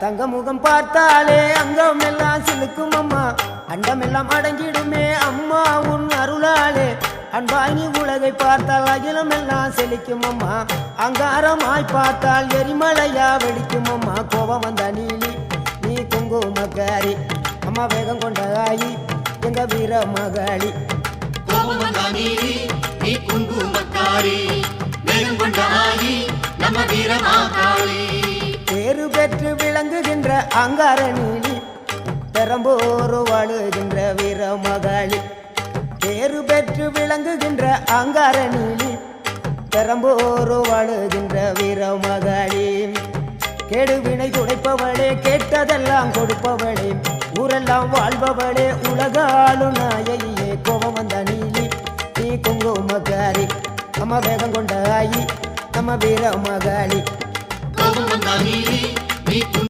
தங்க முகம் பார்த்தாலே அங்கம் எல்லாம் சிலுக்கும் அம்மா, அண்டமெல்லாம் அடங்கிடுமே அம்மா உன் அருளாலே. அன்பாய் நீ உலகை பார்த்தால் அகிலம் எல்லாம் செழிக்கும் அம்மா, அங்காரமாய் பார்த்தால் எரிமலையா வெடிக்கும் அம்மா. கோபம் வந்த நீலி நீ குங்குமக்காரி அம்மா, வேகம் கொண்ட ஆயி எங்க வீர மகாளி. கோபம் வந்த நீலி நீ குங்குமக்காரி, வேகம் கொண்ட ஆயி நம்ம வீர மகாளி. பேரு பெற்று விளங்குகின்ற அங்கார நீலி, பெரம்போர் வாழுகின்ற வீர மகாளி. பேரு பெற்று விளங்குகின்ற அங்கார நீலி, பெரம்போர் வாழுகின்ற வீர மகாளி. கேடுவினை துடைப்பவளே, கேட்டதெல்லாம் கொடுப்பவளே, ஊரெல்லாம் வாழ்பவளே, உலகாலும் நாயகியே. கோபம் வந்த நீலி நீ குங்குமக்காரி அம்மா, வேகம் கொண்ட ஆயி நம்ம வீர மகாளி. கோபம் வந்த நீலி நீ